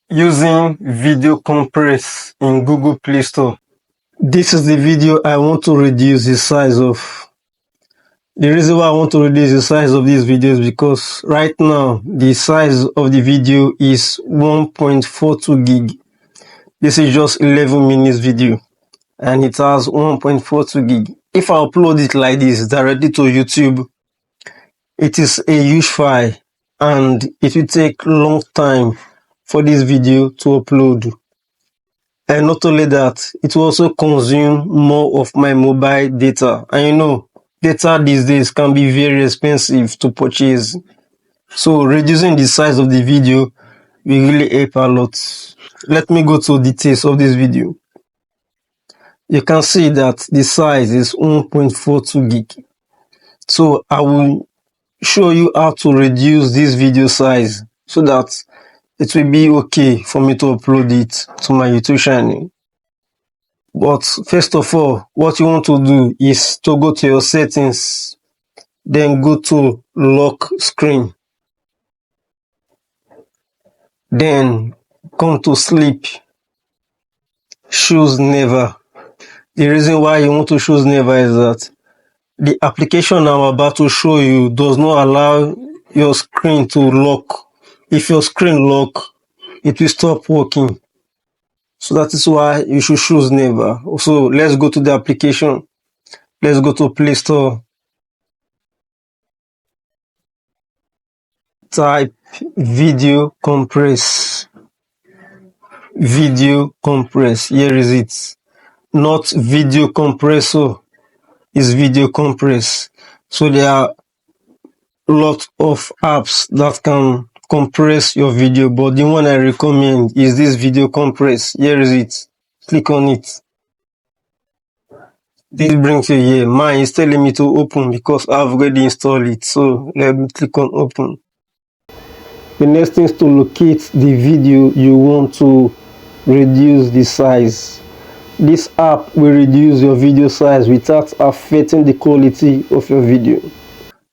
Using video compress in Google Play Store. This is the video I want to reduce the size of. The reason why I want to reduce the size of this video is because right now the size of the video is 1.42 gig. This is just 11 minutes video and it has 1.42 gig. If I upload it like this directly to YouTube, it is a huge file and it will take long time for this video to upload. And not only that, it will also consume more of my mobile data. And you know, data these days can be very expensive to purchase. So reducing the size of the video will really help a lot. Let me go to details of this video. You can see that the size is 1.42 gig. So I will show you how to reduce this video size so that it will be okay for me to upload it to my YouTube channel. But first of all, what you want to do is to go to your settings, then go to lock screen, then come to sleep, choose never. The reason why you want to choose never is that the application I'm about to show you does not allow your screen to lock. If your screen lock, it will stop working. So that is why you should choose never. So let's go to the application. Let's go to Play Store. Type video compress. Video compress. Here is it. Not video compressor. It's video compress. So there are a lot of apps that can compress your video, but the one I recommend is this video compress. Here is it. Click on it. This brings you here. Mine is telling me to open because I've already installed it. So let me click on open. The next thing is to locate the video you want to reduce the size. This app will reduce your video size without affecting the quality of your video.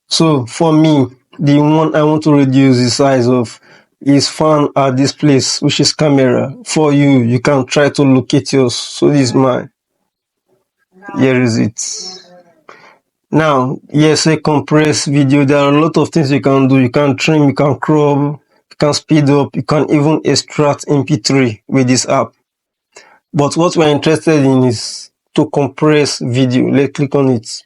So for me, the one I want to reduce the size of is found at this place, which is camera. For you, you can try to locate yours. So this is mine. Here is it. Now, here's a compressed video. There are a lot of things you can do. You can trim, you can crop, you can speed up, you can even extract MP3 with this app. But what we're interested in is to compress video. Let's click on it.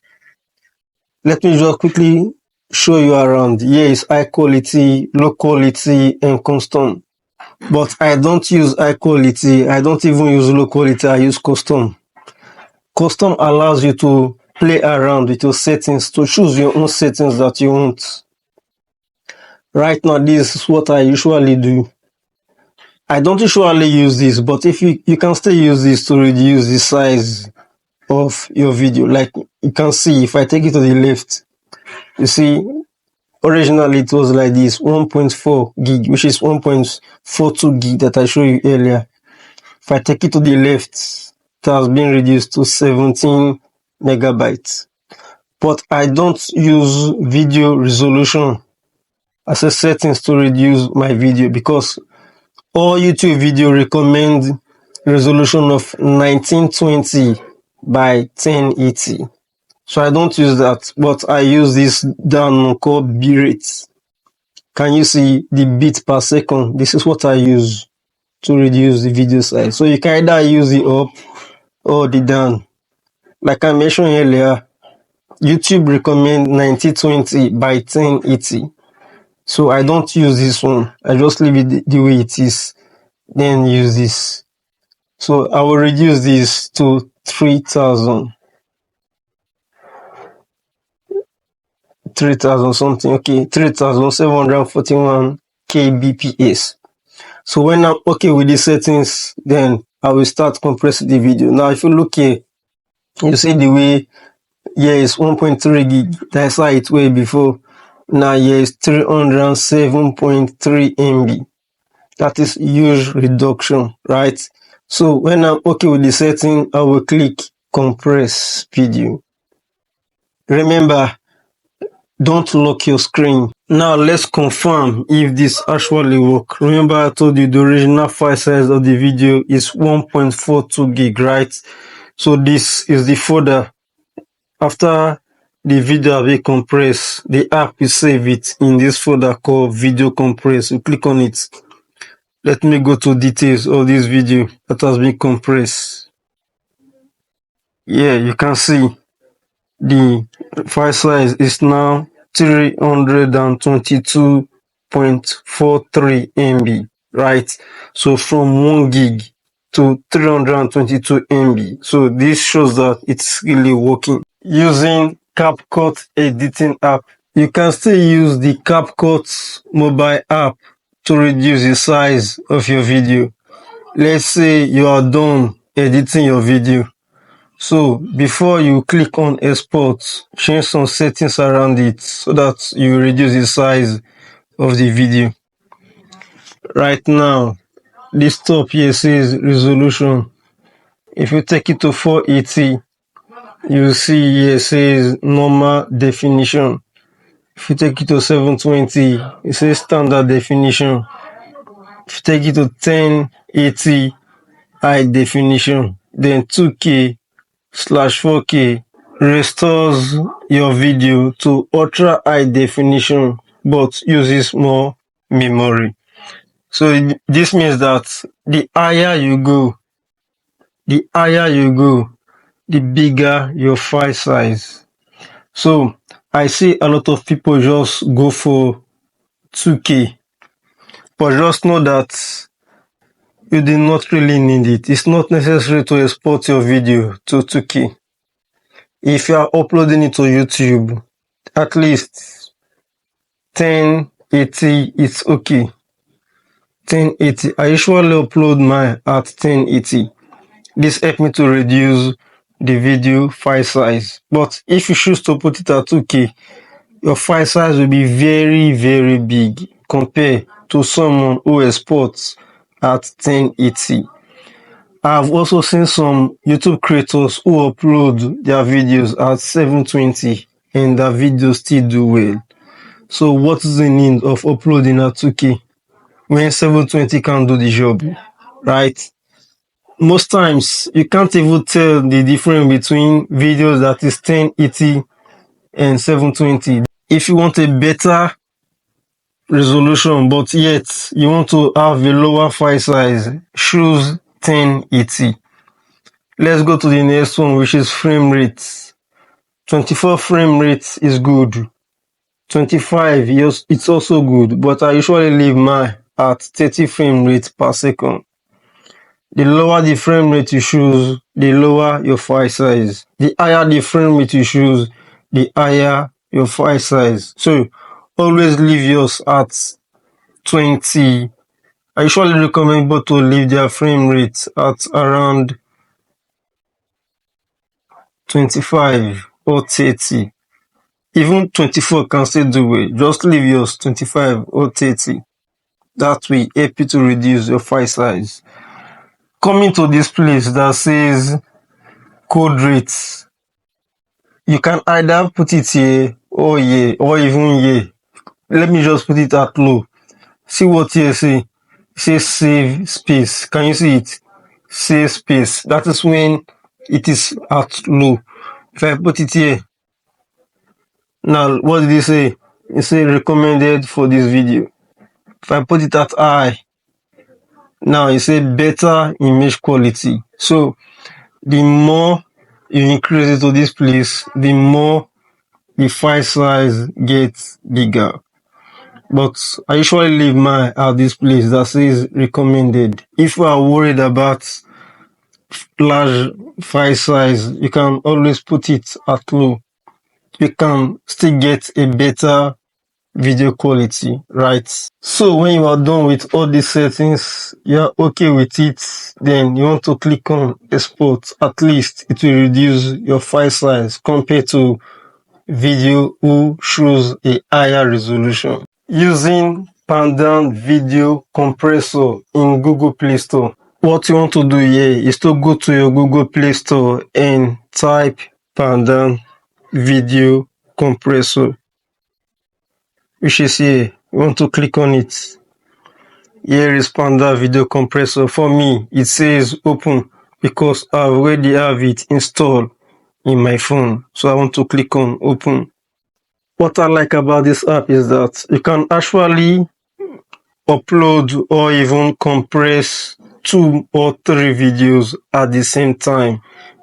Let me just quickly show you around. Here is high quality, low quality, and custom. But I don't use high quality. I don't even use low quality. I use custom. Custom allows you to play around with your settings, to choose your own settings that you want. Right now, this is what I usually do. I don't usually use this, but if you can still use this to reduce the size of your video. Like you can see, if I take it to the left, you see, originally it was like this, 1.4 gig, which is 1.42 gig that I showed you earlier. If I take it to the left, it has been reduced to 17 megabytes. But I don't use video resolution as a settings to reduce my video because all YouTube video recommend resolution of 1920 by 1080. So I don't use that, but I use this down called bitrate. Can you see the bit per second? This is what I use to reduce the video size. So you can either use the up or the down. Like I mentioned earlier, YouTube recommend 1920 by 1080. So I don't use this one. I just leave it the way it is, then use this. So I will reduce this to 3000 something. Okay, 3741 kbps. So when I'm okay with the settings, then I will start compressing the video. Now if you look here, you see the way here is 1.3 gig. That's how it was before. Now here is 307.3 MB. That is huge reduction, right? So when I'm okay with the setting, I will click compress video. Remember, don't lock your screen. Now let's confirm if this actually works. Remember I told you the original file size of the video is 1.42 gig, right? So this is the folder. After the video has been compressed, the app will save it in this folder called video compress. You click on it. Let me go to details of this video that has been compressed. Yeah, you can see the file size is now 322.43 MB, right? So from 1 gig to 322 MB. So this shows that it's really working. Using CapCut editing app, you can still use the CapCut mobile app to reduce the size of your video. Let's say you are done editing your video. So before you click on export, change some settings around it so that you reduce the size of the video. Right now, this top here says resolution. If you take it to 480, you see here says normal definition. If you take it to 720, it says standard definition. If you take it to 1080 high definition, then 2K/4K restores your video to ultra high definition but uses more memory. So this means that the higher you go, the bigger your file size. So I see a lot of people just go for 2K, but just know that you do not really need it. It's not necessary to export your video to 2K. If you are uploading it to YouTube, at least 1080, it's okay. 1080, I usually upload mine at 1080. This helps me to reduce the video file size. But if you choose to put it at 2K, your file size will be very, very big compared to someone who exports at 1080. I've also seen some YouTube creators who upload their videos at 720 and their videos still do well. So what is the need of uploading at 2K when 720 can do the job, right? Most times you can't even tell the difference between videos that is 1080 and 720. If you want a better resolution but yet you want to have a lower file size, choose 1080. Let's go to the next one, which is frame rate. 24 frame rate is good. 25, yes, it's also good, but I usually leave mine at 30 frame rate per second. The lower the frame rate you choose, the lower your file size. The higher the frame rate you choose, the higher your file size. So always leave yours at 20. I usually recommend people to leave their frame rate at around 25 or 30. Even 24 can still do it. Just leave yours 25 or 30. That will help you to reduce your file size. Coming to this place that says code rates, you can either put it here or here or even here. Let me just put it at low. See what here say. It says save space. Can you see it? Save space. That is when it is at low. If I put it here, now what did it say? It says recommended for this video. If I put it at high, now it says better image quality. So the more you increase it to this place, the more the file size gets bigger. But I usually leave mine at this place that says recommended. If you are worried about large file size, you can always put it at low. You can still get a better video quality, right? So when you are done with all these settings, you are okay with it, then you want to click on export. At least it will reduce your file size compared to video who shows a higher resolution. Using Pandan Video Compressor in Google Play Store. What you want to do here is to go to your Google Play Store and type Pandan Video Compressor. which is here. You want to click on it. Here is Panda video compressor. For me, it says open because I already have it installed in my phone. So I want to click on open. What I like about this app is that you can actually upload or even compress 2 or 3 videos at the same time,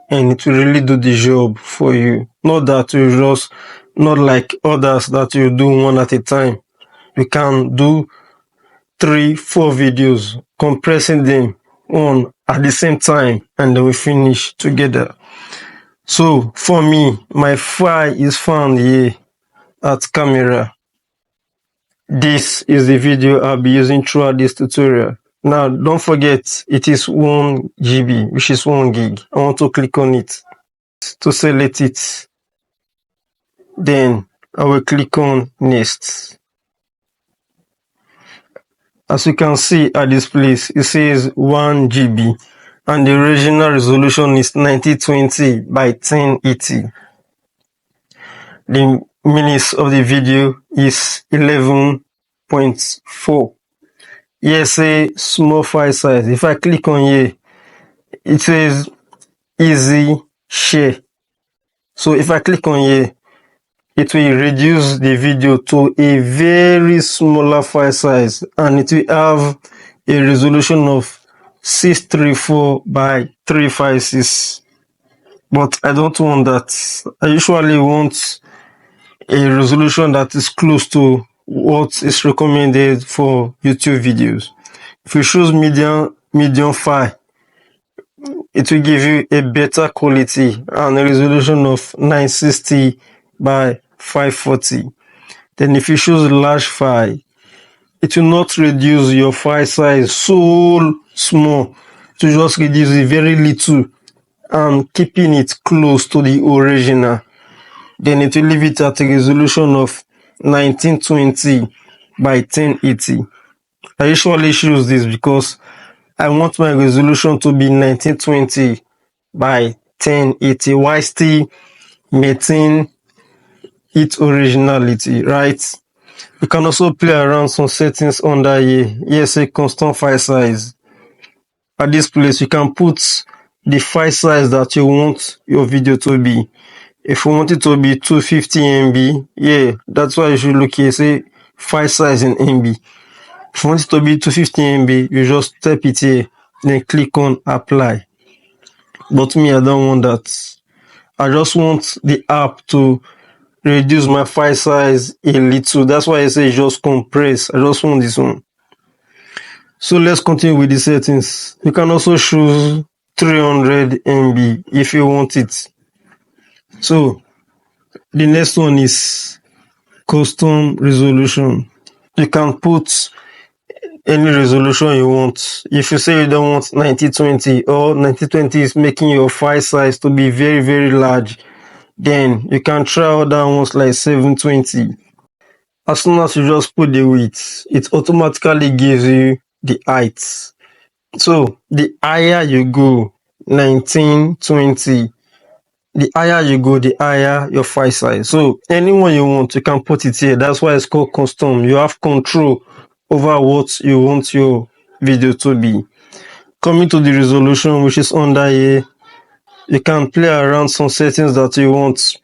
and it will really do the job for you. Not that you just, not like others that you do one at a time. You can do 3, 4 videos, compressing them on at the same time, and then we finish together. So for me, my file is found here at camera. This is the video I'll be using throughout this tutorial. Now, don't forget, it is 1 GB, which is 1 gig. I want to click on it to select it. Then I will click on next. As you can see at this place, it says 1 GB and the original resolution is 1920 by 1080. The minutes of the video is 11.4. Here say small file size. If I click on here, it says easy share. So if I click on here, it will reduce the video to a very smaller file size, and it will have a resolution of 634 by 356. But I don't want that. I usually want a resolution that is close to what is recommended for YouTube videos. If you choose medium file, it will give you a better quality and a resolution of 960 by 540. Then if you choose large file, it will not reduce your file size so small, to just reduce it very little and keeping it close to the original. Then it will leave it at a resolution of 1920 by 1080. I usually choose this because I want my resolution to be 1920 by 1080 while still maintaining its originality, right? You can also play around some settings under here. Here's a constant file size. At this place, you can put the file size that you want your video to be. If you want it to be 250 MB, yeah, that's why you should look here, say file size in MB. If you want it to be 250 MB, you just type it here, then click on apply. But me, I don't want that. I just want the app to reduce my file size a little. That's why I say just compress. I just want this one. So let's continue with the settings. You can also choose 300 MB if you want it. So the next one is custom resolution. You can put any resolution you want. If you say you don't want 1920 or 1920 is making your file size to be very, very large, then you can try other ones like 720. As soon as you just put the width, it automatically gives you the height. So the higher you go, 1920, the higher you go, the higher your file size. So anyone you want, you can put it here. That's why it's called custom. You have control over what you want your video to be. Coming to the resolution, which is under here, you can play around some settings that you want.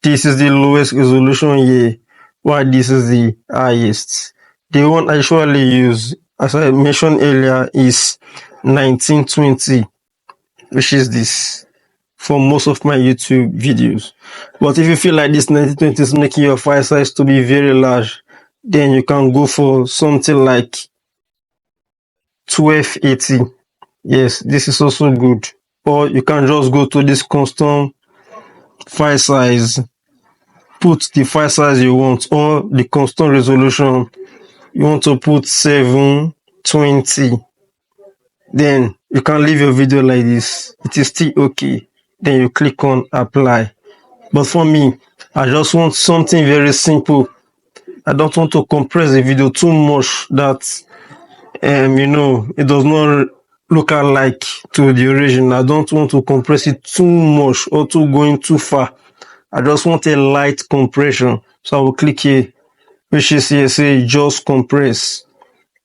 This is the lowest resolution here, while this is the highest. The one I usually use, as I mentioned earlier, is 1920, which is this, for most of my YouTube videos. But if you feel like this 1920 is making your file size to be very large, then you can go for something like 1280. Yes, this is also good. Or you can just go to this custom file size, put the file size you want, or the custom resolution you want to put 720. Then you can leave your video like this. It is still okay. Then you click on apply. But for me, I just want something very simple. I don't want to compress the video too much that it does not look alike to the original. I don't want to compress it too much or going too far. I just want a light compression. So I will click here which is here say just compress.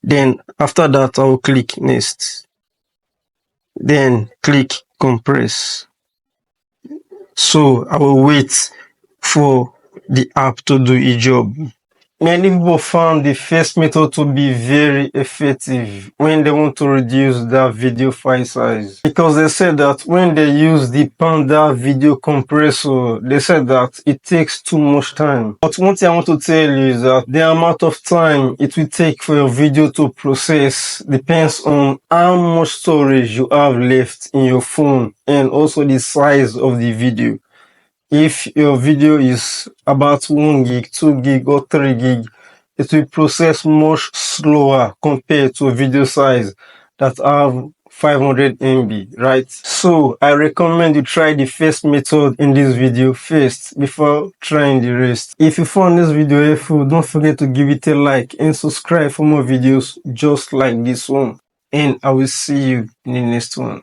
Then after that, I will click next. Then click compress. So I will wait for the app to do its job. Many people found the first method to be very effective when they want to reduce their video file size, because they said that when they use the Panda video compressor, they said that it takes too much time. But one thing I want to tell you is that the amount of time it will take for your video to process depends on how much storage you have left in your phone and also the size of the video. If your video is about 1 gig, 2 gig or 3 gig, it will process much slower compared to a video size that have 500 MB, right? So I recommend you try the first method in this video first before trying the rest. If you found this video helpful, don't forget to give it a like and subscribe for more videos just like this one. And I will see you in the next one.